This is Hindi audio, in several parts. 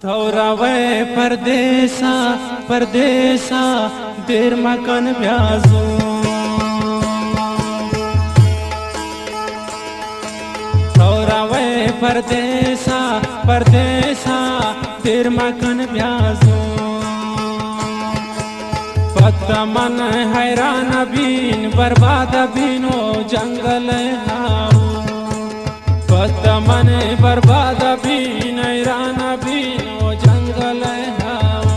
थौरावे परदेसा परदेसा देर मकन ब्याजो थौरावे परदेसा परदेसा देर मकन ब्याजो पत्ता मन हैरान बीन बर्बाद बीनो जंगल हाओ पत्ता मन बर्बाद बीन हैरान बीनो जंगल हाओ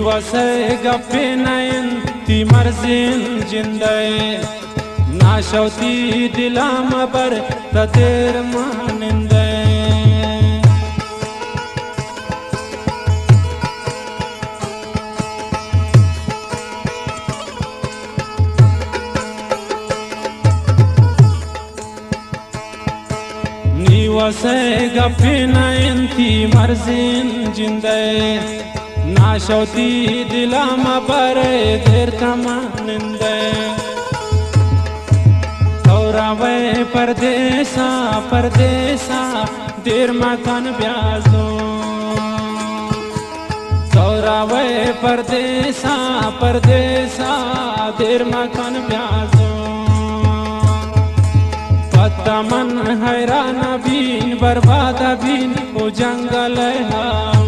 वसे गप्पे नयन ती मर्जिन जिंदे नाशौती दिलाम बर तदेर मानिंदे वसे गप्पे नयन ती मर्जिन जिंदे नाशौती दिलाम पर देर तमानिंदे थौरावे परदेसा परदेसा देर मकान ब्याजो थौरावे परदेसा परदेसा देर मकान ब्याजो पत्ता मन हैरान बीन बर्बाद बीन ओ जंगल हाओ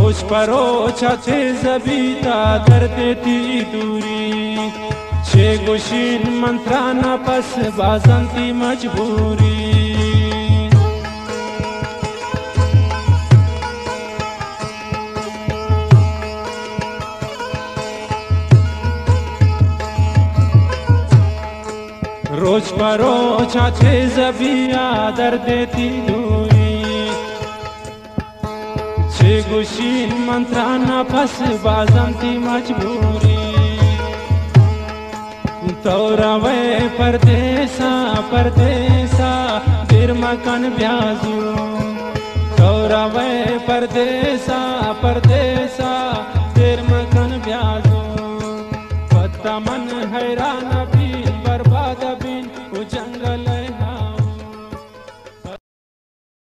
रोज परोच छे जबीता कर देती दूरी छे गुशीन मंत्रा न पस बाजंती मजबूरी रोज परोच छे जबिया दर देती दूरी गुशीन मंत्रा न फस बाजंती मजबूरी थौरावे परदेसा परदेसा देर मकान ब्याजो थौरावे परदेसा परदेसा